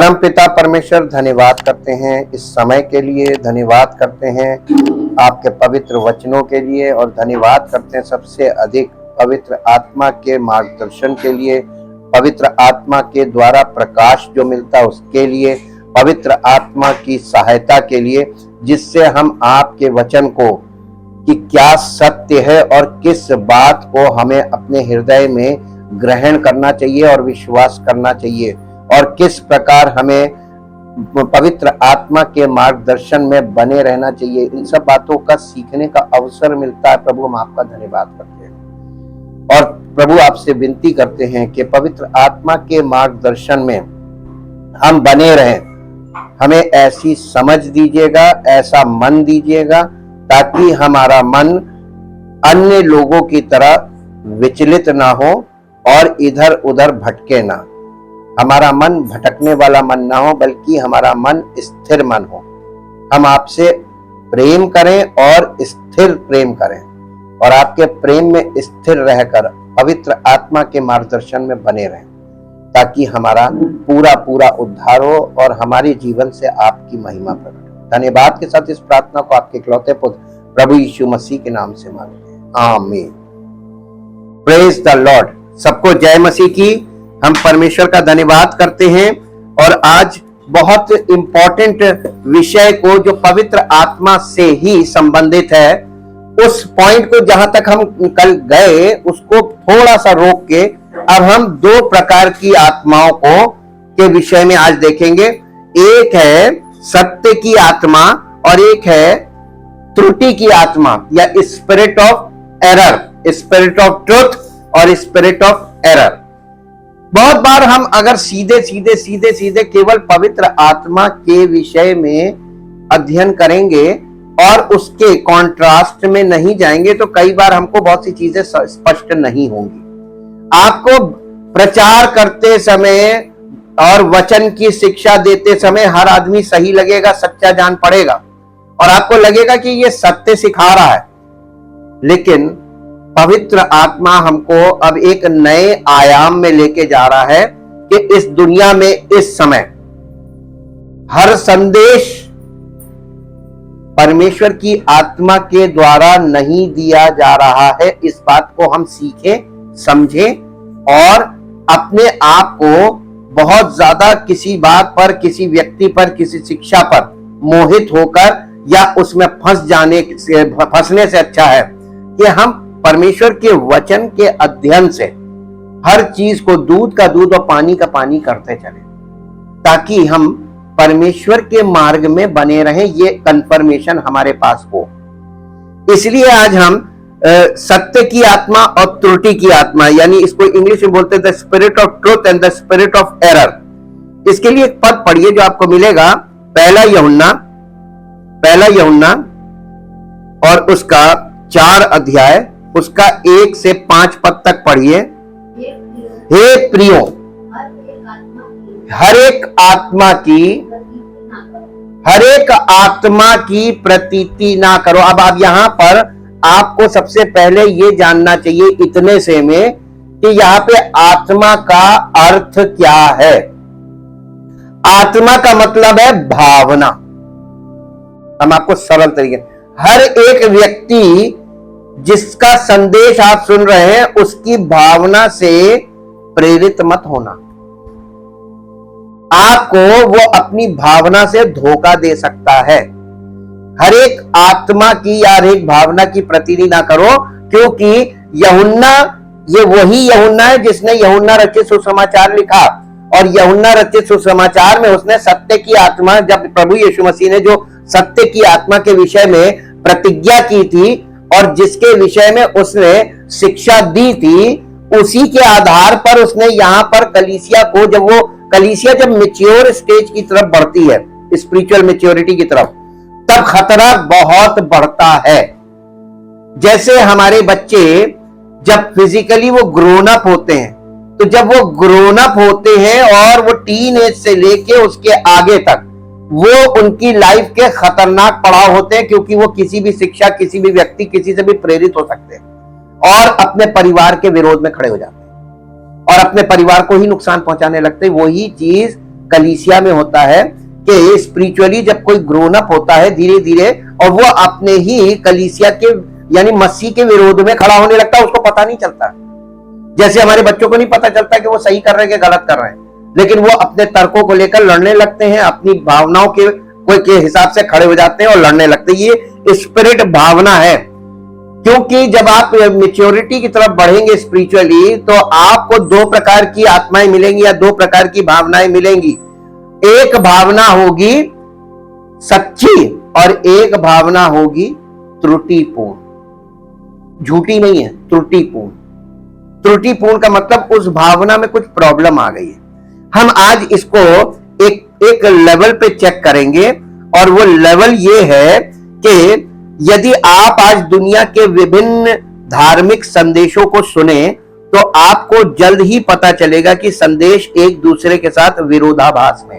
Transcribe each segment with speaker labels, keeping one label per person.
Speaker 1: परम पिता परमेश्वर, धन्यवाद करते हैं इस समय के लिए, धन्यवाद करते हैं आपके पवित्र वचनों के लिए, और धन्यवाद करते हैं सबसे अधिक पवित्र आत्मा के मार्गदर्शन के लिए, पवित्र आत्मा के द्वारा प्रकाश जो मिलता है उसके लिए, पवित्र आत्मा की सहायता के लिए, जिससे हम आपके वचन को कि क्या सत्य है और किस बात को हमें अपने हृदय में ग्रहण करना चाहिए और विश्वास करना चाहिए, और किस प्रकार हमें पवित्र आत्मा के मार्गदर्शन में बने रहना चाहिए, इन सब बातों का सीखने का अवसर मिलता है। प्रभु, हम आपका धन्यवाद करते हैं और प्रभु आपसे विनती करते हैं कि पवित्र आत्मा के मार्गदर्शन में हम बने रहें। हमें ऐसी समझ दीजिएगा, ऐसा मन दीजिएगा, ताकि हमारा मन अन्य लोगों की तरह विचलित ना हो और इधर उधर भटके ना। हमारा मन भटकने वाला मन ना हो, बल्कि हमारा मन स्थिर मन हो। हम आपसे प्रेम करें और स्थिर प्रेम करें, और आपके प्रेम में स्थिर रहकर पवित्र आत्मा के मार्गदर्शन में बने रहें, ताकि हमारा पूरा पूरा उद्धार हो और हमारे जीवन से आपकी महिमा प्रकट हो। धन्यवाद के साथ इस प्रार्थना को आपके इकलौते पुत्र प्रभु यीशु मसीह के नाम से मांगते हैं, आमीन। Praise the Lord. सबको जय मसीह की। हम परमेश्वर का धन्यवाद करते हैं, और आज बहुत इंपॉर्टेंट विषय को जो पवित्र आत्मा से ही संबंधित है, उस पॉइंट को जहां तक हम कल गए उसको थोड़ा सा रोक के अब हम दो प्रकार की आत्माओं को के विषय में आज देखेंगे। एक है सत्य की आत्मा और एक है त्रुटि की आत्मा, या spirit of error, spirit of truth और स्पिरिट ऑफ एरर। बहुत बार हम अगर सीधे सीधे केवल पवित्र आत्मा के विषय में अध्ययन करेंगे और उसके कॉन्ट्रास्ट में नहीं जाएंगे, तो कई बार हमको बहुत सी चीजें स्पष्ट नहीं होंगी। आपको प्रचार करते समय और वचन की शिक्षा देते समय हर आदमी सही लगेगा, सच्चा जान पड़ेगा, और आपको लगेगा कि ये सत्य सिखा रहा है। लेकिन पवित्र आत्मा हमको अब एक नए आयाम में लेके जा रहा है कि इस दुनिया में इस समय हर संदेश परमेश्वर की आत्मा के द्वारा नहीं दिया जा रहा है। इस बात को हम सीखें, समझें और अपने आप को बहुत ज्यादा किसी बात पर, किसी व्यक्ति पर, किसी शिक्षा पर मोहित होकर या उसमें फंसने से अच्छा है कि हम परमेश्वर के वचन के अध्ययन से हर चीज को दूध का दूध और पानी का पानी करते चले, ताकि हम परमेश्वर के मार्ग में बने रहें। ये कंफर्मेशन हमारे पास हो। इसलिए आज हम सत्य की आत्मा और त्रुटि की आत्मा, यानी इसको इंग्लिश में बोलते हैं the spirit of truth and the spirit of error. इसके लिए एक पद पढ़िए जो आपको मिलेगा, पहला यूहन्ना और उसका 4 अध्याय, उसका 1 से 5 पद तक पढ़िए। हे प्रियो, हर एक आत्मा की प्रतीति ना करो। अब आप यहां पर आपको सबसे पहले ये जानना चाहिए इतने से में कि यहां पे आत्मा का अर्थ क्या है। आत्मा का मतलब है भावना। हम आपको सरल तरीके, हर एक व्यक्ति जिसका संदेश आप सुन रहे हैं उसकी भावना से प्रेरित मत होना। आपको वो अपनी भावना से धोखा दे सकता है। हर एक आत्मा की या हर एक भावना की प्रतिनिधि ना करो, क्योंकि यूहन्ना, ये वही यूहन्ना है जिसने यूहन्ना रचित सुसमाचार लिखा, और यूहन्ना रचित सुसमाचार में उसने सत्य की आत्मा, जब प्रभु यीशु मसीह ने जो सत्य की आत्मा के विषय में प्रतिज्ञा की थी और जिसके विषय में उसने शिक्षा दी थी, उसी के आधार पर उसने यहां पर कलीसिया को, कलीसिया जब मैच्योर स्टेज की तरफ बढ़ती है, स्पिरिचुअल मैच्योरिटी की तरफ, तब खतरा बहुत बढ़ता है। जैसे हमारे बच्चे जब फिजिकली वो ग्रोन अप होते हैं, तो जब वो ग्रोन अप होते हैं और वो टीन एज से लेके उसके आगे तक वो उनकी लाइफ के खतरनाक पड़ाव होते हैं, क्योंकि वो किसी भी शिक्षा, किसी भी व्यक्ति, किसी से भी प्रेरित हो सकते हैं और अपने परिवार के विरोध में खड़े हो जाते हैं और अपने परिवार को ही नुकसान पहुंचाने लगते हैं। वही चीज कलीसिया में होता है कि स्पिरिचुअली जब कोई ग्रोन अप होता है धीरे धीरे, और वो अपने ही कलीसिया के यानी मसीह के विरोध में खड़ा होने लगता है, उसको पता नहीं चलता। जैसे हमारे बच्चों को नहीं पता चलता कि वो सही कर रहे हैं कि गलत कर रहे हैं, लेकिन वो अपने तर्कों को लेकर लड़ने लगते हैं, अपनी भावनाओं के हिसाब से खड़े हो जाते हैं और लड़ने लगते हैं। ये स्पिरिट भावना है, क्योंकि जब आप मैच्योरिटी की तरफ बढ़ेंगे स्पिरिचुअली, तो आपको दो प्रकार की आत्माएं मिलेंगी या दो प्रकार की भावनाएं मिलेंगी। एक भावना होगी सच्ची और एक भावना होगी त्रुटिपूर्ण। झूठी नहीं है, त्रुटिपूर्ण। त्रुटिपूर्ण का मतलब उस भावना में कुछ प्रॉब्लम आ गई है। हम आज इसको एक लेवल पे चेक करेंगे, और वो लेवल ये है कि यदि आप आज दुनिया के विभिन्न धार्मिक संदेशों को सुने, तो आपको जल्द ही पता चलेगा कि संदेश एक दूसरे के साथ विरोधाभास में।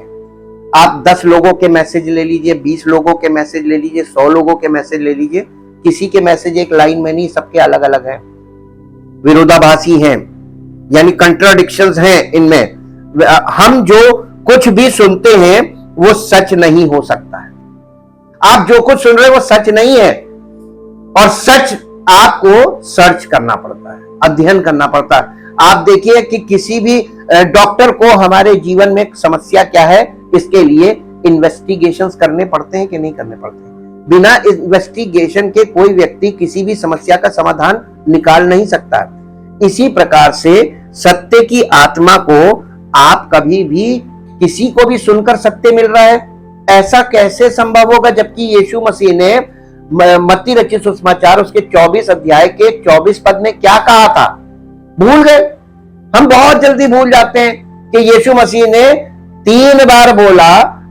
Speaker 1: आप 10 लोगों के मैसेज ले लीजिए, 20 लोगों के मैसेज ले लीजिए, 100 लोगों के मैसेज ले लीजिए, किसी के मैसेज एक लाइन में नहीं, सबके अलग अलग हैं, विरोधाभासी हैं, यानी कंट्राडिक्शंस हैं इनमें। हम जो कुछ भी सुनते हैं वो सच नहीं हो सकता है। आप जो कुछ सुन रहे हैं वो सच नहीं है, और सच आपको सर्च करना पड़ता है, अध्ययन करना पड़ता है। आप देखिए कि किसी भी डॉक्टर को हमारे जीवन में समस्या क्या है, इसके लिए इन्वेस्टिगेशंस करने पड़ते हैं कि नहीं करने पड़ते? बिना इन्वेस्टिगेशन के कोई व्यक्ति किसी भी समस्या का समाधान निकाल नहीं सकता। इसी प्रकार से सत्य की आत्मा को आप कभी भी किसी को भी सुनकर सत्य मिल रहा है, ऐसा कैसे संभव होगा? जबकि यीशु मसीह ने मत्ती रचित सुसमाचार उसके 24 अध्याय के 24 पद में क्या कहा था? भूल गए। हम बहुत जल्दी भूल जाते हैं कि यीशु मसीह ने 3 बार बोला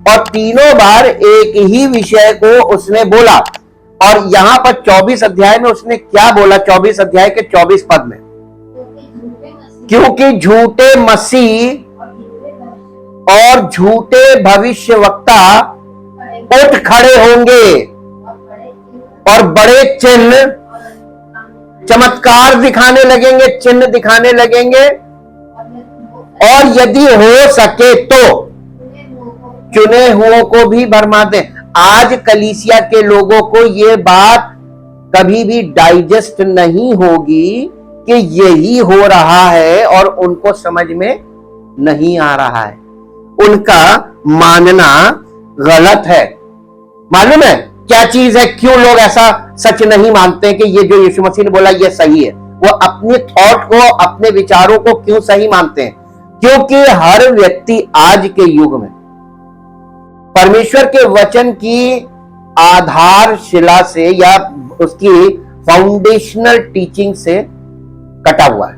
Speaker 1: और तीनों बार एक ही विषय को उसने बोला। और यहां पर 24 अध्याय में उसने क्या बोला? 24 अध्याय के 24 पद में, क्योंकि झूठे मसीह और झूठे भविष्यवक्ता उठ खड़े होंगे और बड़े चिन्ह चमत्कार दिखाने लगेंगे, चिन्ह दिखाने लगेंगे, और यदि हो सके तो चुने हुओं को भी भरमा दें। आज कलीसिया के लोगों को यह बात कभी भी डाइजेस्ट नहीं होगी कि यही हो रहा है, और उनको समझ में नहीं आ रहा है। उनका मानना गलत है। मालूम है क्या चीज है? क्यों लोग ऐसा सच नहीं मानते कि ये जो यीशु मसीह ने बोला ये सही है? वो अपने थॉट को, अपने विचारों को क्यों सही मानते हैं? क्योंकि हर व्यक्ति आज के युग में परमेश्वर के वचन की आधारशिला से या उसकी फाउंडेशनल टीचिंग से कटा हुआ है।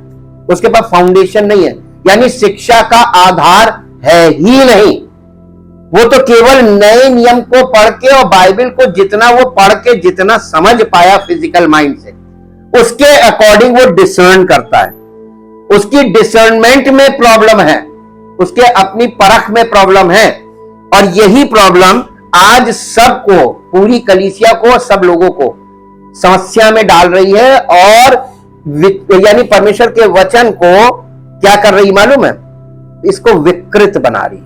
Speaker 1: उसके पास फाउंडेशन नहीं है, यानी शिक्षा का आधार है ही नहीं। वो तो केवल नए नियम को पढ़ के और बाइबल को जितना वो पढ़ के जितना समझ पाया फिजिकल माइंड से, उसके अकॉर्डिंग वो डिसर्न करता है। उसकी डिसर्नमेंट में प्रॉब्लम है, उसके अपनी परख में प्रॉब्लम है। और यही प्रॉब्लम आज सबको, पूरी कलीसिया को, सब लोगों को समस्या में डाल रही है, और यानी परमेश्वर के वचन को क्या कर रही मालूम है? इसको विकृत बना रही,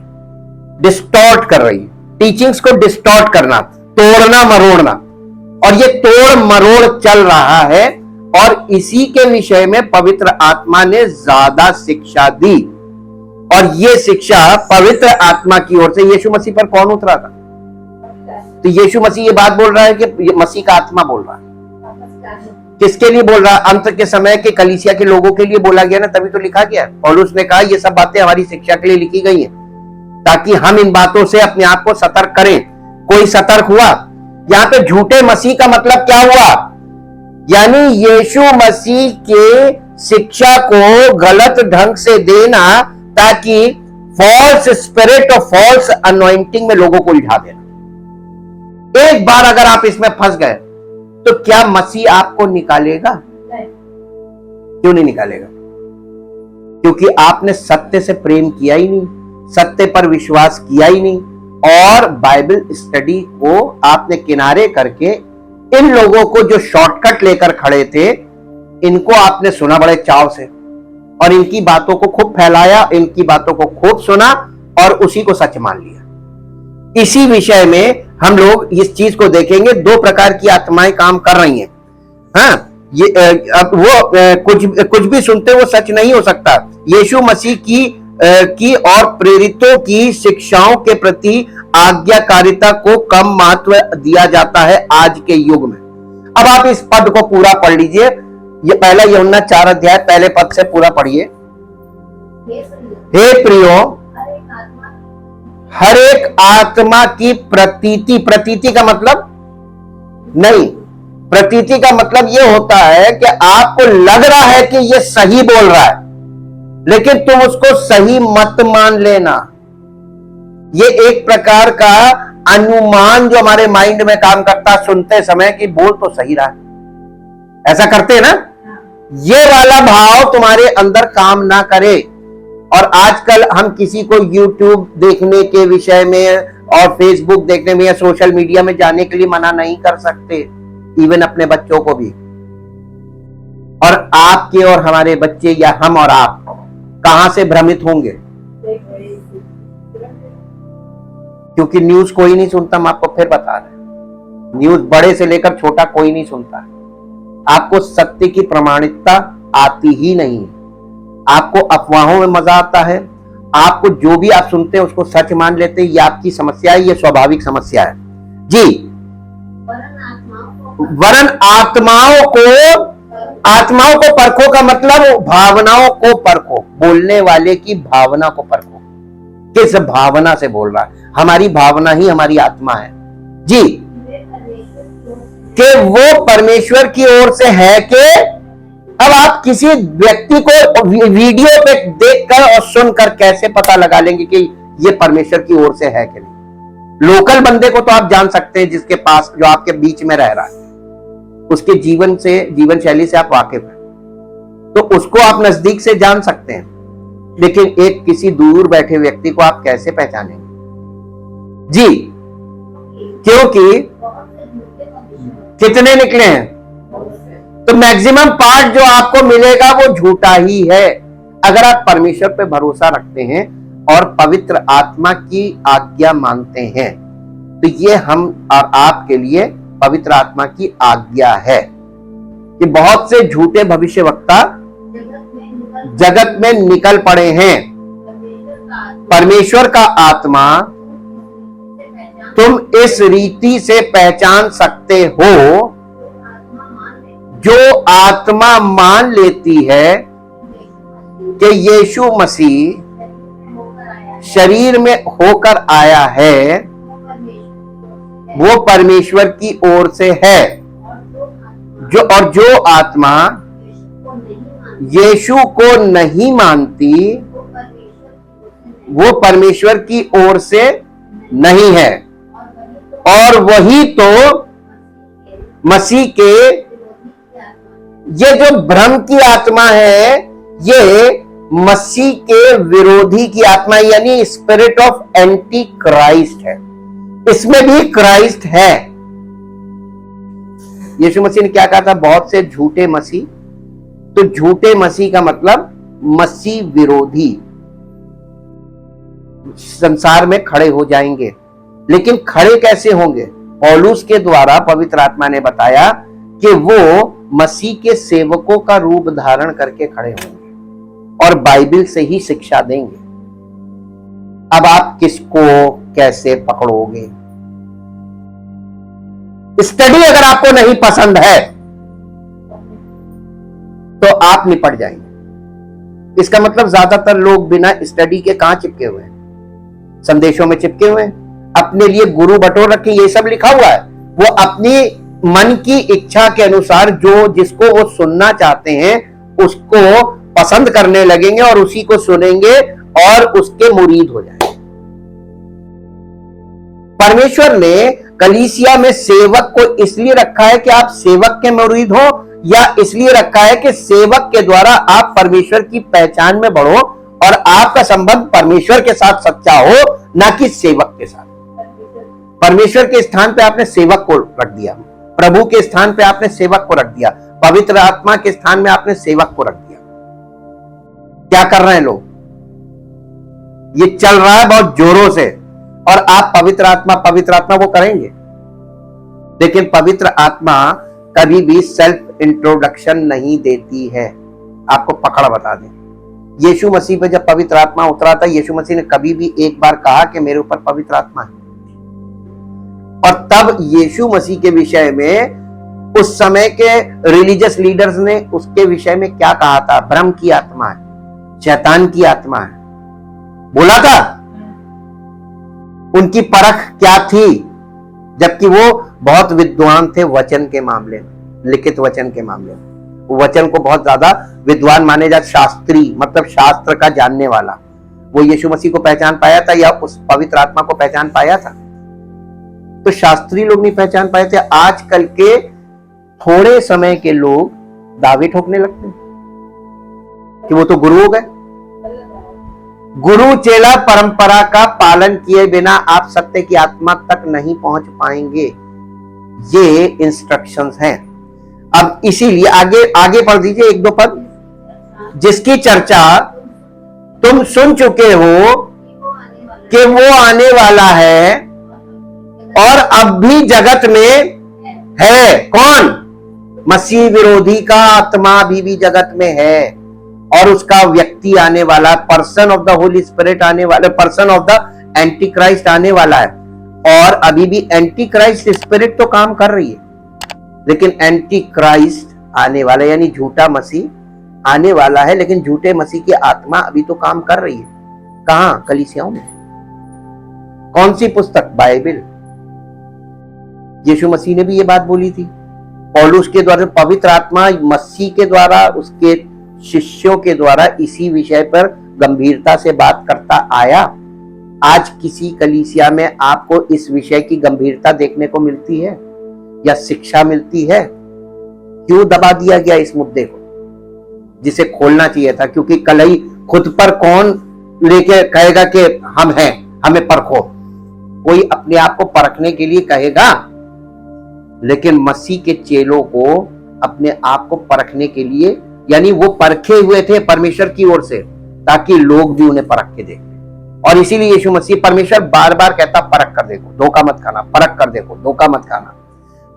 Speaker 1: डिस्टॉर्ट कर रही। टीचिंग्स को डिस्टॉर्ट करना, तोड़ना मरोड़ना, और ये तोड़ मरोड़ चल रहा है। और इसी के विषय में पवित्र आत्मा ने ज्यादा शिक्षा दी, और ये शिक्षा पवित्र आत्मा की ओर से यीशु मसीह पर कौन उतरा था? तो यीशु मसीह ये बात बोल रहा है कि मसीह का आत्मा बोल रहा है। किसके लिए बोल रहा है? अंत के समय के कलीसिया के लोगों के लिए बोला गया ना, तभी तो लिखा गया। पौलुस ने कहा ये सब बातें हमारी शिक्षा के लिए लिखी गई हैं, ताकि हम इन बातों से अपने आप को सतर्क करें। कोई सतर्क हुआ? यहां पे झूठे मसीह का मतलब क्या हुआ? यानी यीशु मसीह के शिक्षा को गलत ढंग से देना, ताकि फॉल्स स्पिरिट और फॉल्स अनॉइंटिंग में लोगों को उलझा देना। एक बार अगर आप इसमें फंस गए तो क्या मसीह आपको निकालेगा? क्यों नहीं निकालेगा? क्योंकि आपने सत्य से प्रेम किया ही नहीं, सत्य पर विश्वास किया ही नहीं, और बाइबल स्टडी को आपने किनारे करके इन लोगों को जो शॉर्टकट लेकर खड़े थे, इनको आपने सुना बड़े चाव से, और इनकी बातों को खूब फैलाया, इनकी बातों को खूब सुना, और उसी को सच मान लिया। इसी विषय में हम लोग इस चीज को देखेंगे। दो प्रकार की आत्माएं काम कर रही हैं। हाँ, ये अब वो कुछ भी सुनते वो सच नहीं हो सकता। यीशु मसीह की और प्रेरितों की शिक्षाओं के प्रति आज्ञाकारिता को कम महत्व दिया जाता है आज के युग में। अब आप इस पद को पूरा पढ़ लीजिए। ये पहला यूहन्ना 4 अध्याय पहले पद से पूरा पढ़िए। हे प्रियो, हर एक आत्मा की प्रतीति का मतलब नहीं, प्रतीति का मतलब यह होता है कि आपको लग रहा है कि यह सही बोल रहा है, लेकिन तुम उसको सही मत मान लेना। यह एक प्रकार का अनुमान जो हमारे माइंड में काम करता सुनते समय कि बोल तो सही रहा है, ऐसा करते हैं ना। ये वाला भाव तुम्हारे अंदर काम ना करे। और आजकल हम किसी को YouTube देखने के विषय में और Facebook देखने में या सोशल मीडिया में जाने के लिए मना नहीं कर सकते, इवन अपने बच्चों को भी। और आपके और हमारे बच्चे या हम और आप कहां से भ्रमित होंगे? क्योंकि न्यूज कोई नहीं सुनता। हम आपको फिर बता रहे हैं, न्यूज बड़े से लेकर छोटा कोई नहीं सुनता है। आपको सत्य की प्रमाणिकता आती ही नहीं है। आपको अफवाहों में मजा आता है। आपको जो भी आप सुनते हैं उसको सच मान लेते हैं। ये आपकी समस्या है, ये स्वाभाविक समस्या है जी। वरन आत्माओं को परखो का मतलब भावनाओं को परखो। बोलने वाले की भावना को परखो, किस भावना से बोल रहा है। हमारी भावना ही हमारी आत्मा है जी। कि वो परमेश्वर की ओर से है कि अब आप किसी व्यक्ति को वीडियो पे देखकर और सुनकर कैसे पता लगा लेंगे कि ये परमेश्वर की ओर से है कि नहीं? लोकल बंदे को तो आप जान सकते हैं, जिसके पास जो आपके बीच में रह रहा है, उसके जीवन शैली से आप वाकिफ हैं, तो उसको आप नजदीक से जान सकते हैं। लेकिन एक किसी दूर बैठे व्यक्ति को आप कैसे पहचानेंगे जी? क्योंकि कितने निकले हैं, तो मैक्सिमम पार्ट जो आपको मिलेगा वो झूठा ही है। अगर आप परमेश्वर पे भरोसा रखते हैं और पवित्र आत्मा की आज्ञा मानते हैं, तो ये हम और आपके लिए पवित्र आत्मा की आज्ञा है कि बहुत से झूठे भविष्यवक्ता जगत में निकल पड़े हैं। परमेश्वर का आत्मा तुम इस रीति से पहचान सकते हो, जो आत्मा मान लेती है कि यीशु मसीह शरीर में होकर आया है, वो परमेश्वर की ओर से है। जो आत्मा यीशु को नहीं मानती, वो परमेश्वर की ओर से नहीं है। और वही तो मसीह के, ये जो भ्रम की आत्मा है, ये मसीह के विरोधी की आत्मा, यानी स्पिरिट ऑफ एंटी क्राइस्ट है। इसमें भी क्राइस्ट है। यीशु मसीह ने क्या कहा था? बहुत से झूठे मसीह। तो झूठे मसीह का मतलब मसीह विरोधी संसार में खड़े हो जाएंगे। लेकिन खड़े कैसे होंगे? पौलुस के द्वारा पवित्र आत्मा ने बताया कि वो मसीह के सेवकों का रूप धारण करके खड़े होंगे और बाइबल से ही शिक्षा देंगे। अब आप किसको कैसे पकड़ोगे? स्टडी अगर आपको नहीं पसंद है तो आप निपट जाएंगे। इसका मतलब ज्यादातर लोग बिना स्टडी के कहां चिपके हुए हैं? संदेशों में चिपके हुए हैं। अपने लिए गुरु बटोर रखे, ये सब लिखा हुआ है। वो अपनी मन की इच्छा के अनुसार जो जिसको वो सुनना चाहते हैं उसको पसंद करने लगेंगे और उसी को सुनेंगे और उसके मुरीद हो जाएंगे। परमेश्वर ने कलीसिया में सेवक को इसलिए रखा है कि आप सेवक के मुरीद हो, या इसलिए रखा है कि सेवक के द्वारा आप परमेश्वर की पहचान में बढ़ो और आपका संबंध परमेश्वर के साथ सच्चा हो, ना कि सेवक के साथ। परमेश्वर के स्थान पे आपने सेवक को रख दिया, प्रभु के स्थान पे आपने सेवक को रख दिया, पवित्र आत्मा के स्थान में आपने सेवक को रख दिया। क्या कर रहे हैं लोग? ये चल रहा है बहुत जोरों से, और आप पवित्र आत्मा वो करेंगे। लेकिन पवित्र आत्मा कभी भी सेल्फ इंट्रोडक्शन नहीं देती है। आपको पकड़ बता दें, यीशु मसीह पे जब पवित्र आत्मा उतरा था, यीशु मसीह ने कभी भी एक बार कहा कि मेरे ऊपर पवित्र आत्मा है? और तब यीशु मसीह के विषय में उस समय के रिलीजियस लीडर्स ने उसके विषय में क्या कहा था? भ्रम की आत्मा है, शैतान की आत्मा है, बोला था। उनकी परख क्या थी? जबकि वो बहुत विद्वान थे वचन के मामले में, लिखित वचन के मामले में। वचन को बहुत ज्यादा विद्वान माने जाते, शास्त्री मतलब शास्त्र का जानने वाला। वो यीशु मसीह को पहचान पाया था या उस पवित्र आत्मा को पहचान पाया था? तो शास्त्री लोग नहीं पहचान पाए थे। आजकल के थोड़े समय के लोग दावे ठोकने लगते हैं कि वो तो गुरु हो गए। गुरु चेला परंपरा का पालन किए बिना आप सत्य की आत्मा तक नहीं पहुंच पाएंगे, ये इंस्ट्रक्शंस हैं। अब इसीलिए आगे पढ़ दीजिए एक दो पद, जिसकी चर्चा तुम सुन चुके हो कि वो आने वाला है और अब भी जगत में है। कौन? मसीह विरोधी का आत्मा अभी भी जगत में है, और उसका व्यक्ति आने वाला, person of the Holi spirit आने वाला, person of the anti Christ आने वाला है। और अभी भी एंटी क्राइस्ट स्पिरिट तो काम कर रही है, लेकिन एंटी क्राइस्ट आने वाला यानी झूठा मसीह आने वाला है, लेकिन झूठे मसीह की आत्मा अभी तो काम कर रही है। कहां? कलीसियाओं में। कौन सी पुस्तक? बाइबल। यीशु मसीह ने भी ये बात बोली थी। पौलुस के द्वारा पवित्र आत्मा मसीह के द्वारा, उसके शिष्यों के द्वारा इसी विषय पर गंभीरता से बात करता आया। आज किसी कलीसिया में आपको इस विषय की गंभीरता देखने को मिलती है या शिक्षा मिलती है? क्यों दबा दिया गया इस मुद्दे को, जिसे खोलना चाहिए था? क्योंकि कल ही खुद पर कौन लेके कहेगा कि हम हैं, हमें परखो? कोई अपने आप को परखने के लिए कहेगा, लेकिन मसीह के चेलों को अपने आप को परखने के लिए, यानी वो परखे हुए थे परमेश्वर की ओर से, ताकि लोग भी उन्हें परख के देखें। और इसीलिए यीशु मसीह, परमेश्वर बार बार कहता परख कर देखो, धोखा मत खाना, परख कर देखो, धोखा मत खाना।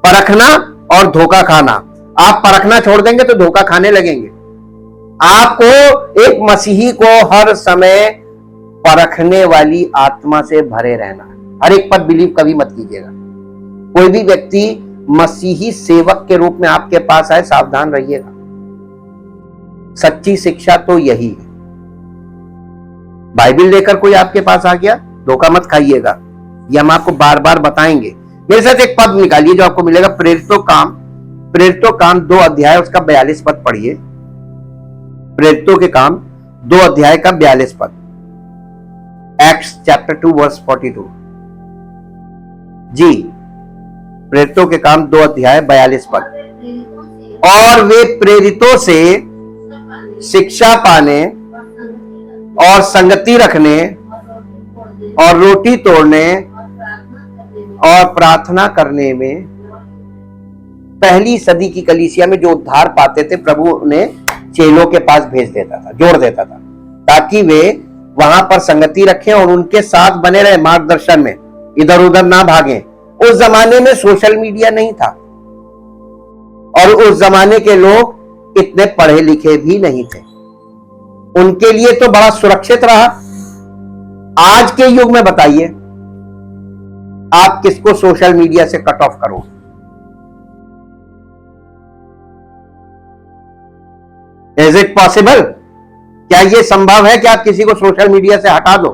Speaker 1: परखना और धोखा खाना, आप परखना छोड़ देंगे तो धोखा खाने लगेंगे। आपको एक मसीही को हर समय परखने वाली आत्मा से भरे रहना है। हर एक पर बिलीव कभी मत कीजिएगा। कोई भी व्यक्ति मसीही सेवक के रूप में आपके पास आए, सावधान रहिएगा। सच्ची शिक्षा तो यही है। बाइबल लेकर कोई आपके पास आ गया, धोखा मत खाइएगा। ये हम आपको बार बार बताएंगे। मेरे साथ एक पद निकालिए जो आपको मिलेगा, प्रेरितों काम 2 अध्याय उसका 42 पद पढ़िए। प्रेरितों के काम 2 अध्याय का 42 पद, एक्ट्स चैप्टर 2 वर्स 42। जी, प्रेरितों के काम 2 अध्याय 42 पद। और वे प्रेरितों से शिक्षा पाने और संगति रखने और रोटी तोड़ने और प्रार्थना करने में, पहली सदी की कलीसिया में जो उद्धार पाते थे, प्रभु उन्हें चेलों के पास भेज देता था, जोड़ देता था, ताकि वे वहां पर संगति रखें और उनके साथ बने रहे मार्गदर्शन में, इधर उधर ना भागें। उस जमाने में सोशल मीडिया नहीं था और उस जमाने के लोग इतने पढ़े लिखे भी नहीं थे। उनके लिए तो बड़ा सुरक्षित रहा। आज के युग में बताइए, आप किसको सोशल मीडिया से कट ऑफ करो? Is it possible? क्या यह संभव है कि आप किसी को सोशल मीडिया से हटा दो?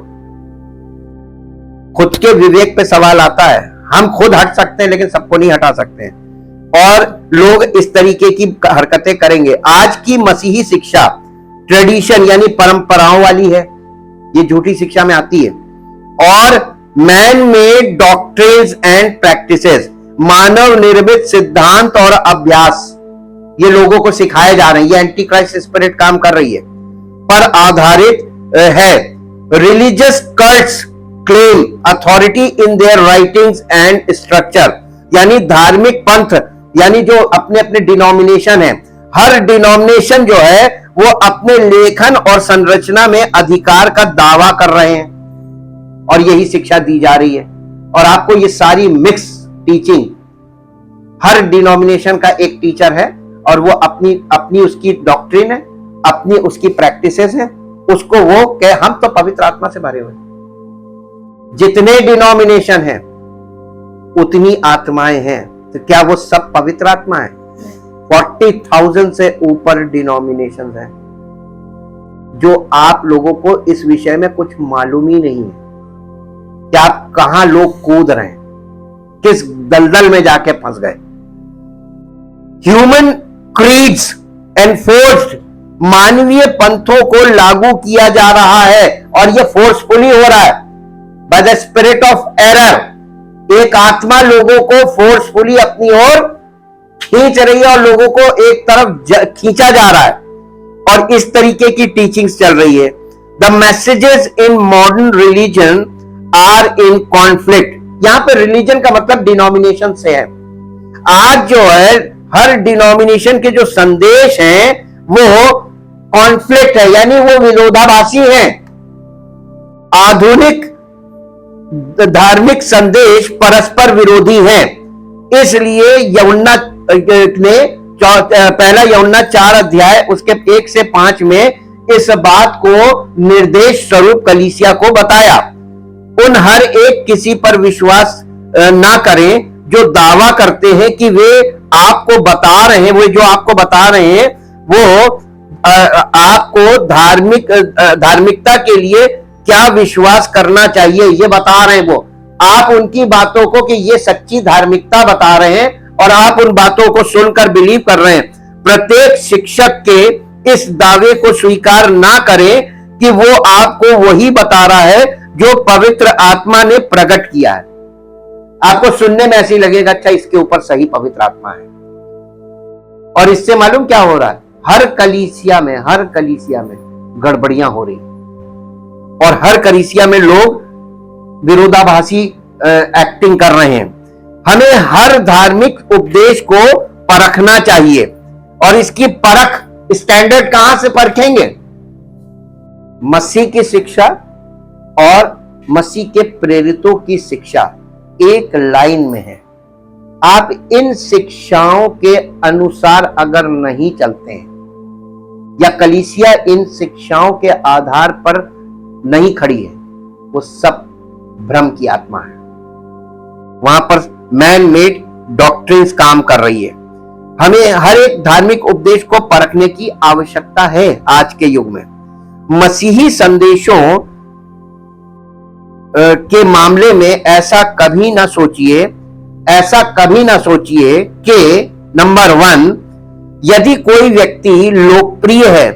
Speaker 1: खुद के विवेक पे सवाल आता है। हम खुद हट सकते हैं, लेकिन सबको नहीं हटा सकते हैं। और लोग इस तरीके की हरकतें करेंगे। आज की मसीही शिक्षा ट्रेडिशन यानी परंपराओं वाली है, ये झूठी शिक्षा में आती है। और man made doctrines and practices, मानव निर्मित सिद्धांत और अभ्यास, ये लोगों को सिखाए जा रहे हैं। ये एंटी क्राइस्ट स्पिरिट काम कर रही है, पर आधारित है। Religious cults claim authority in their writings and structure, यानी धार्मिक पंथ, यानी जो अपने अपने डिनोमिनेशन है, हर डिनोमिनेशन जो है वो अपने लेखन और संरचना में अधिकार का दावा कर रहे हैं। और यही शिक्षा दी जा रही है। और आपको ये सारी मिक्स टीचिंग, हर डिनोमिनेशन का एक टीचर है और वो अपनी अपनी उसकी डॉक्ट्रिन है, अपनी उसकी प्रैक्टिसेस है, उसको वो कहे हम तो पवित्र आत्मा से भरे हुए। जितने डिनोमिनेशन हैं उतनी आत्माएं हैं, तो क्या वो सब पवित्र आत्मा है? 40,000 से ऊपर डिनोमिनेशन हैं, जो आप लोगों को इस विषय में कुछ मालूम ही नहीं है कि आप कहां लोग कूद रहे हैं, किस दलदल में जाके फंस गए। ह्यूमन क्रीड्स एनफोर्स्ड, मानवीय पंथों को लागू किया जा रहा है और यह फोर्सफुली हो रहा है by the spirit of error. एक आत्मा लोगों को फोर्सफुली अपनी ओर खींच रही है और लोगों को एक तरफ खींचा जा रहा है और इस तरीके की टीचिंग्स चल रही है। The messages in modern religion are in conflict. यहां पर रिलीजन का मतलब डिनोमिनेशन से है। आज जो है हर डिनोमिनेशन के जो संदेश हैं वो कॉन्फ्लिक्ट है, यानी वो विरोधाभासी हैं। आधुनिक धार्मिक संदेश परस्पर विरोधी हैं। इसलिए यूहन्ना ने पहला यूहन्ना 4 अध्याय उसके 1 से 5 में इस बात को निर्देश स्वरूप कलीसिया को बताया। उन हर एक किसी पर विश्वास ना करें जो दावा करते हैं कि वे आपको बता रहे हैं, वो जो आपको बता रहे हैं वो आपको धार्मिकता के लिए क्या विश्वास करना चाहिए ये बता रहे हैं। वो आप उनकी बातों को कि ये सच्ची धार्मिकता बता रहे हैं और आप उन बातों को सुनकर बिलीव कर रहे हैं। प्रत्येक शिक्षक के इस दावे को स्वीकार ना करें कि वो आपको वही बता रहा है जो पवित्र आत्मा ने प्रकट किया है। आपको सुनने में ऐसे लगेगा अच्छा इसके ऊपर सही पवित्र आत्मा है, और इससे मालूम क्या हो रहा है? हर कलीसिया में गड़बड़ियां हो रही और हर कलीसिया में लोग विरोधाभासी एक्टिंग कर रहे हैं। हमें हर धार्मिक उपदेश को परखना चाहिए और इसकी परख स्टैंडर्ड कहां से परखेंगे? मसीह की शिक्षा और मसीह के प्रेरितों की शिक्षा एक लाइन में है। आप इन शिक्षाओं के अनुसार अगर नहीं चलते हैं या कलीसिया इन शिक्षाओं के आधार पर नहीं खड़ी है, वो सब भ्रम की आत्मा है। वहां पर मैन मेड डॉक्ट्रिन्स काम कर रही है। हमें हर एक धार्मिक उपदेश को परखने की आवश्यकता है। आज के युग में मसीही संदेशों के मामले में ऐसा कभी ना सोचिए कि नंबर 1, यदि कोई व्यक्ति लोकप्रिय है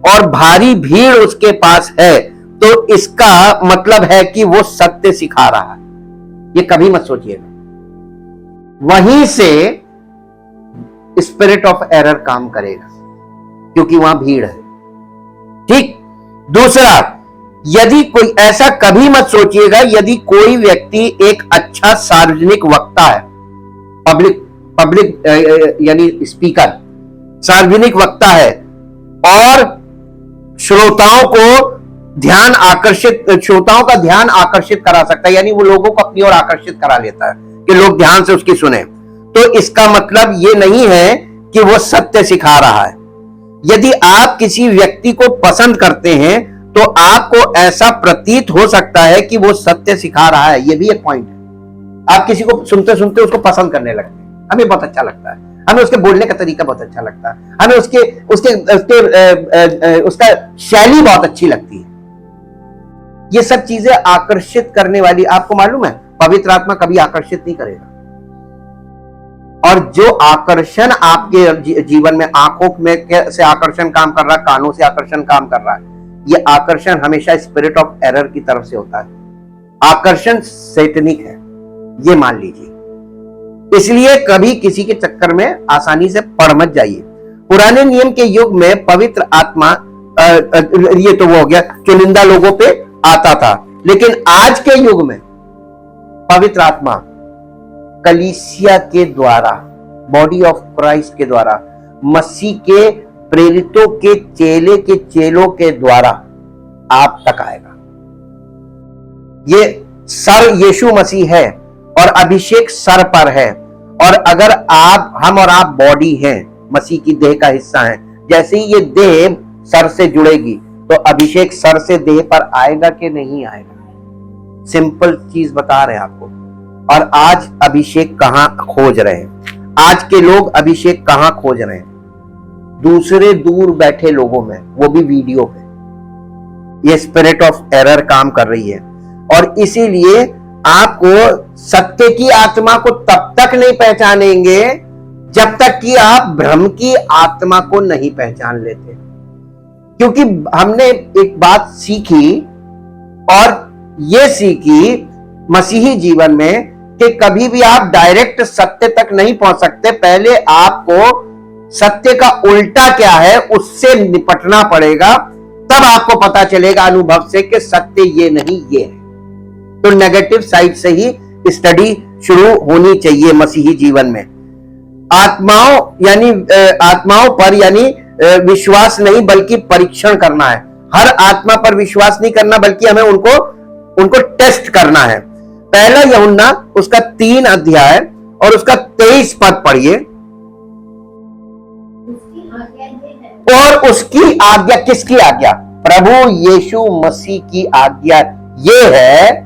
Speaker 1: और भारी भीड़ उसके पास है तो इसका मतलब है कि वो सत्य सिखा रहा है। ये कभी मत सोचिएगा। वहीं से स्पिरिट ऑफ एरर काम करेगा क्योंकि वहां भीड़ है। ठीक। दूसरा, यदि कोई, ऐसा कभी मत सोचिएगा यदि कोई व्यक्ति एक अच्छा सार्वजनिक वक्ता है, पब्लिक यानी स्पीकर, सार्वजनिक वक्ता है और श्रोताओं का ध्यान आकर्षित करा सकता है, यानी वो लोगों को अपनी ओर आकर्षित करा लेता है कि लोग ध्यान से उसकी सुने, तो इसका मतलब ये नहीं है कि वो सत्य सिखा रहा है। यदि आप किसी व्यक्ति को पसंद करते हैं तो आपको ऐसा प्रतीत हो सकता है कि वो सत्य सिखा रहा है। ये भी एक पॉइंट है। आप किसी को सुनते सुनते उसको पसंद करने लगते हैं, हमें बहुत अच्छा लगता है, हमें उसके बोलने का तरीका बहुत अच्छा लगता है, हमें उसका शैली बहुत अच्छी लगती है। ये सब चीजें आकर्षित करने वाली, आपको मालूम है पवित्र आत्मा कभी आकर्षित नहीं करेगा। और जो आकर्षण आपके जीवन में, आंखों में से आकर्षण काम कर रहा है, कानों से आकर्षण काम कर रहा है, ये आकर्षण हमेशा स्पिरिट ऑफ एरर की तरफ से होता है। आकर्षण सैतानिक है, ये मान लीजिए। इसलिए कभी किसी के चक्कर में आसानी से पड़ मत जाइए। पुराने नियम के युग में पवित्र आत्मा, ये तो वो हो गया, चुनिंदा लोगों पे आता था, लेकिन आज के युग में पवित्र आत्मा कलीसिया के द्वारा, बॉडी ऑफ क्राइस्ट के द्वारा, मसीह के प्रेरितों के चेलों के द्वारा आप तक आएगा। ये सर यीशु मसीह है और अभिषेक सर पर है। और अगर हम और आप बॉडी हैं, मसीह की देह का हिस्सा है, जैसे ही ये देह सर से जुड़ेगी तो अभिषेक सर से देह पर आएगा कि नहीं आएगा? सिंपल चीज बता रहे हैं आपको। और आज अभिषेक कहां खोज रहे हैं? आज के लोग अभिषेक कहां खोज रहे हैं? दूसरे दूर बैठे लोगों में, वो भी वीडियो पे। ये स्पिरिट ऑफ एरर काम कर रही है। और इसीलिए आपको सत्य की आत्मा को तब तक नहीं पहचानेंगे जब तक कि आप भ्रम की आत्मा को नहीं पहचान लेते। क्योंकि हमने एक बात सीखी, और ये सीखी मसीही जीवन में कि कभी भी आप डायरेक्ट सत्य तक नहीं पहुंच सकते। पहले आपको सत्य का उल्टा क्या है उससे निपटना पड़ेगा, तब आपको पता चलेगा अनुभव से कि सत्य ये नहीं ये है। तो नेगेटिव साइड से ही स्टडी शुरू होनी चाहिए मसीही जीवन में। आत्माओं पर यानी विश्वास नहीं बल्कि परीक्षण करना है। हर आत्मा पर विश्वास नहीं करना बल्कि हमें उनको टेस्ट करना है। पहला यूहन्ना उसका 3 अध्याय और उसका 23 पद पढ़िए। और उसकी आज्ञा, किसकी आज्ञा? प्रभु यीशु मसीह की आज्ञा ये है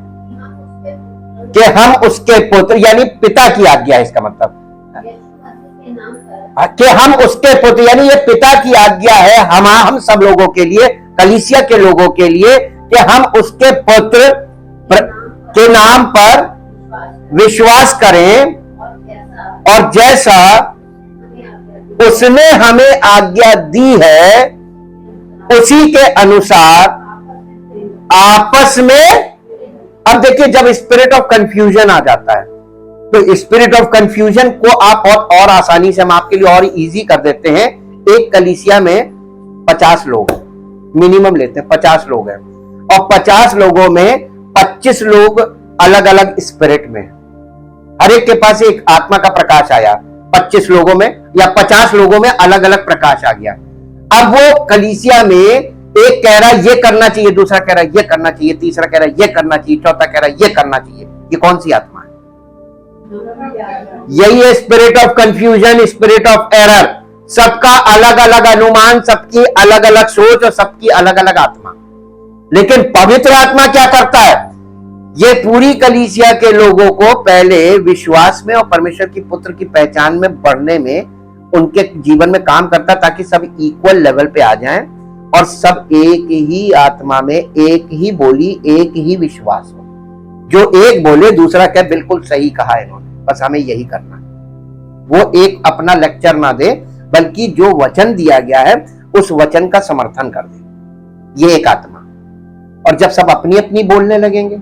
Speaker 1: कि हम उसके पुत्र, यानी पिता की आज्ञा है। इसका मतलब कि हम उसके पुत्र, यानी ये पिता की आज्ञा है हम सब लोगों के लिए, कलीसिया के लोगों के लिए, कि हम उसके पुत्र के नाम पर विश्वास करें और जैसा उसने हमें आज्ञा दी है उसी के अनुसार आपस में। अब देखिए, जब स्पिरिट ऑफ कंफ्यूजन आ जाता है तो स्पिरिट ऑफ कंफ्यूजन को आप और आसानी से हम आपके लिए और इजी कर देते हैं। एक कलीसिया में 50 लोग मिनिमम लेते हैं, 50 लोग हैं, और 50 लोगों में 25 लोग अलग अलग स्पिरिट में, हर एक के पास एक आत्मा का प्रकाश आया। 25 लोगों में या 50 लोगों में अलग अलग प्रकाश आ गया। अब वो कलीसिया में एक कह रहा है ये करना चाहिए, दूसरा कह रहा है ये करना चाहिए, तीसरा कह रहा है ये करना चाहिए, चौथा कह रहा है ये करना चाहिए। ये कौन सी आत्मा है? यही है spirit of confusion, spirit of error. सबका अलग अलग अनुमान, सबकी अलग अलग सोच और सबकी अलग अलग आत्मा। लेकिन पवित्र आत्मा क्या करता है? ये पूरी कलीसिया के लोगों को पहले विश्वास में और परमेश्वर की पुत्र की पहचान में बढ़ने में उनके जीवन में काम करता, ताकि सब इक्वल लेवल पे आ जाएं और सब एक ही आत्मा में, एक ही बोली, एक ही विश्वास हो। जो एक बोले दूसरा कहे बिल्कुल सही कहा इन्होंने, बस हमें यही करना है। वो एक अपना लेक्चर ना दे बल्कि जो वचन दिया गया है उस वचन का समर्थन कर दे। ये एक आत्मा। और जब सब अपनी अपनी बोलने लगेंगे,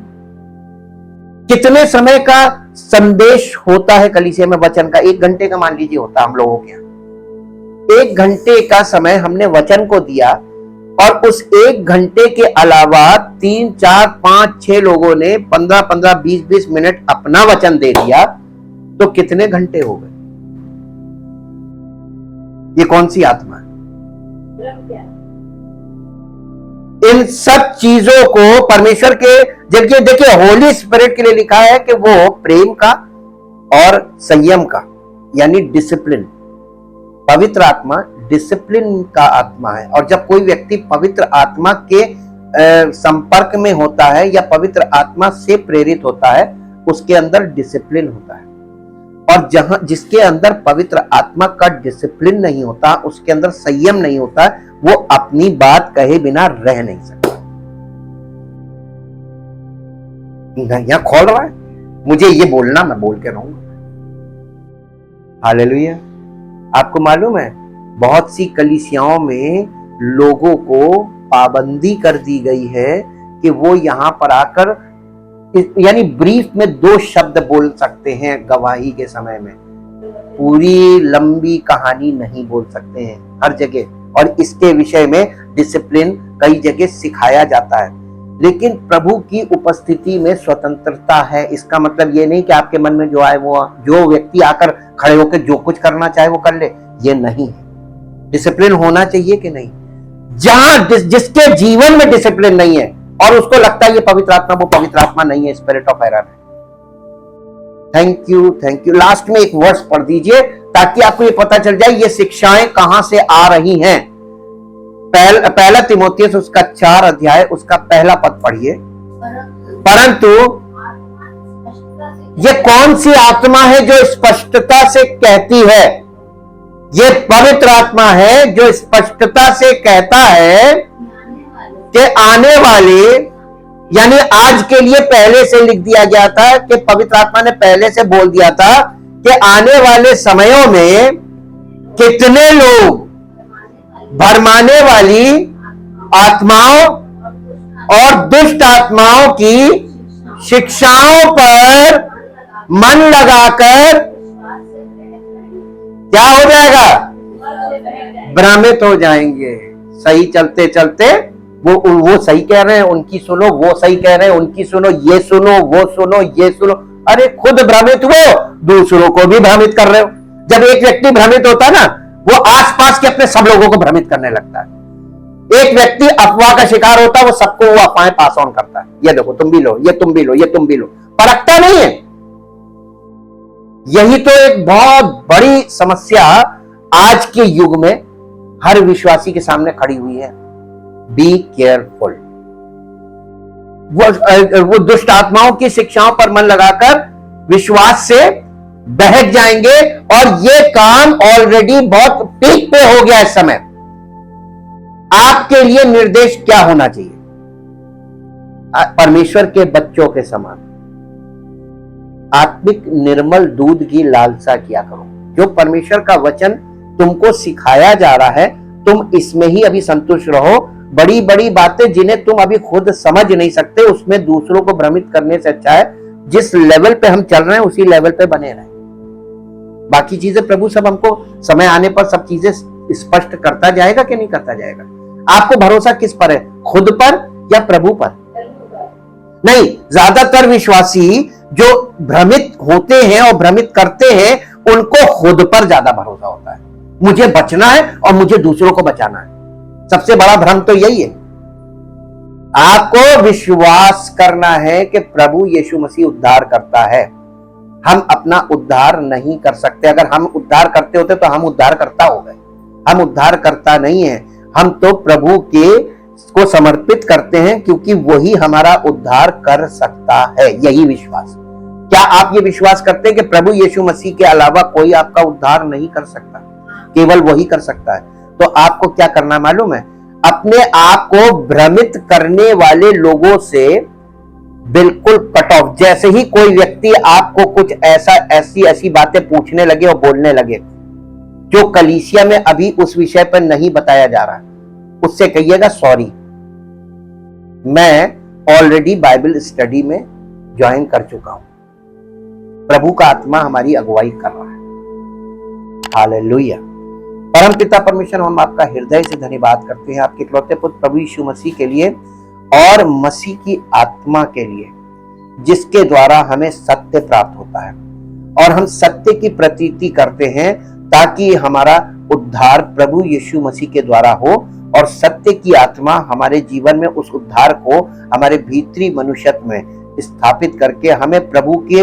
Speaker 1: कितने समय का संदेश होता है कलीसिया में वचन का? 1 घंटे का मान लीजिए होता हम लोगों के यहाँ। 1 घंटे का समय हमने वचन को दिया और उस 1 घंटे के अलावा 3, 4, 5, 6 लोगों ने 15-15, 20-20 मिनट अपना वचन दे दिया, तो कितने घंटे हो गए? ये कौन सी आत्मा है? इन सब चीजों को परमेश्वर के जबकि देखिए होली स्पिरिट के लिए लिखा है कि वो प्रेम का और संयम का, यानी डिसिप्लिन। पवित्र आत्मा डिसिप्लिन का आत्मा है। और जब कोई व्यक्ति पवित्र आत्मा के संपर्क में होता है या पवित्र आत्मा से प्रेरित होता है, उसके अंदर डिसिप्लिन होता है। और जिसके अंदर पवित्र आत्मा का डिसिप्लिन नहीं होता, उसके अंदर संयम नहीं होता, वो अपनी बात कहे बिना रह नहीं सकता। यहां खोल रहा है, मुझे ये बोलना, मैं बोल के रहूंगा। हालेलुया। आपको मालूम है बहुत सी कलीसियाओं में लोगों को पाबंदी कर दी गई है कि वो यहां पर आकर यानी ब्रीफ में 2 शब्द बोल सकते हैं गवाही के समय में, पूरी लंबी कहानी नहीं बोल सकते हैं हर जगह। और इसके विषय में डिसिप्लिन कई जगह सिखाया जाता है। लेकिन प्रभु की उपस्थिति में स्वतंत्रता है। इसका मतलब ये नहीं कि आपके मन में जो आए वो, जो व्यक्ति आकर खड़े होकर जो कुछ करना चाहे वो कर ले, ये नहीं है। डिसिप्लिन होना चाहिए कि नहीं? जहां जिसके जीवन में डिसिप्लिन नहीं है और उसको लगता है ये पवित्र आत्मा, वो पवित्र आत्मा नहीं है, स्पिरिट ऑफ एरर है। Thank you. लास्ट में एक वर्स पढ़ दीजिए ताकि आपको ये पता चल जाए ये शिक्षाएं कहां से आ रही हैं। पहला तिमोथियस उसका 4 अध्याय उसका पहला पद पढ़िए। परंतु ये कौन सी आत्मा है जो स्पष्टता से कहती है? ये पवित्र आत्मा है जो स्पष्टता से कहता है कि आने वाले, यानी आज के लिए पहले से लिख दिया गया था कि पवित्र आत्मा ने पहले से बोल दिया था कि आने वाले समयों में कितने लोग भरमाने वाली आत्माओं और दुष्ट आत्माओं की शिक्षाओं पर मन लगाकर क्या हो जाएगा? भ्रमित हो जाएंगे। सही चलते चलते वो सही कह रहे हैं, उनकी सुनो, वो सही कह रहे हैं, उनकी सुनो, ये सुनो, वो सुनो, ये सुनो। अरे खुद भ्रमित हो, दूसरों को भी भ्रमित कर रहे हो। जब एक व्यक्ति भ्रमित होता है ना, वो आसपास के अपने सब लोगों को भ्रमित करने लगता है। एक व्यक्ति अफवाह का शिकार होता है, वो सबको वो अफवाहें पास ऑन करता है। ये देखो तुम भी लो, ये तुम भी लो, ये तुम भी लो, परखता नहीं है। यही तो एक बहुत बड़ी समस्या आज के युग में हर विश्वासी के सामने खड़ी हुई है। Be careful. वो दुष्ट आत्माओं की शिक्षाओं पर मन लगाकर विश्वास से बहक जाएंगे, और ये काम ऑलरेडी बहुत पीक पे हो गया इस समय। आपके लिए निर्देश क्या होना चाहिए? परमेश्वर के बच्चों के समान आत्मिक निर्मल दूध की लालसा किया करो। जो परमेश्वर का वचन तुमको सिखाया जा रहा है, तुम इसमें ही अभी संतुष्ट रहो। बड़ी बड़ी बातें जिन्हें तुम अभी खुद समझ नहीं सकते, उसमें दूसरों को भ्रमित करने से अच्छा है जिस लेवल पे हम चल रहे हैं उसी लेवल पे बने रहें। बाकी चीजें प्रभु सब हमको समय आने पर सब चीजें स्पष्ट करता जाएगा कि नहीं करता जाएगा। आपको भरोसा किस पर है? खुद पर या प्रभु पर? नहीं, ज्यादातर विश्वासी जो भ्रमित होते हैं और भ्रमित करते हैं, उनको खुद पर ज्यादा भरोसा होता है। मुझे बचना है और मुझे दूसरों को बचाना है। सबसे बड़ा भ्रम तो यही है। आपको विश्वास करना है कि प्रभु यीशु मसीह उद्धार करता है। हम अपना उद्धार नहीं कर सकते। अगर हम उद्धार करते होते तो हम उद्धार करता हो गए। हम उद्धार करता नहीं है, हम तो प्रभु के को समर्पित करते हैं, क्योंकि वही हमारा उद्धार कर सकता है। यही विश्वास। क्या आप ये विश्वास करते हैं कि प्रभु यीशु मसीह के अलावा कोई आपका उद्धार नहीं कर सकता? केवल वही कर सकता है। तो आपको क्या करना मालूम है? अपने आप को भ्रमित करने वाले लोगों से बिल्कुल कट ऑफ। जैसे ही कोई व्यक्ति आपको कुछ ऐसी बातें पूछने लगे और बोलने लगे जो कलीसिया में अभी उस विषय पर नहीं बताया जा रहा, उससे कहिएगा सॉरी, मैं ऑलरेडी बाइबल स्टडी में ज्वाइन कर चुका हूं। प्रभु का आत्मा हमारी अगुवाई कर रहा है। हालेलुया। परम पिता परमेश्वर, हम आपका हृदय से धन्यवाद करते हैं आपके इकलौते पुत्र प्रभु यीशु मसीह के लिए और मसीह की आत्मा के लिए, जिसके द्वारा हमें सत्य प्राप्त होता है और हम सत्य की प्रतीति करते हैं, ताकि हमारा उद्धार प्रभु यीशु मसीह के द्वारा हो और सत्य की आत्मा हमारे जीवन में उस उद्धार को हमारे भीतरी मनुष्यत्व में स्थापित करके हमें प्रभु के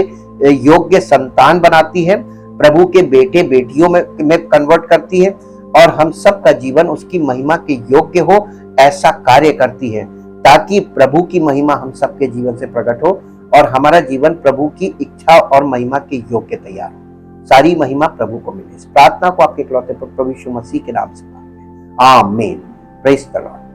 Speaker 1: योग्य संतान बनाती है, प्रभु के बेटे बेटियों में कन्वर्ट करती है, और हम सब का जीवन उसकी महिमा के योग्य हो ऐसा कार्य करती है, ताकि प्रभु की महिमा हम सबके जीवन से प्रकट हो और हमारा जीवन प्रभु की इच्छा और महिमा के योग्य तैयार हो। सारी महिमा प्रभु को मिले। इस प्रार्थना को आपके इकलौते पुत्र प्रभु यीशु मसीह के नाम से आमीन। Praise the Lord.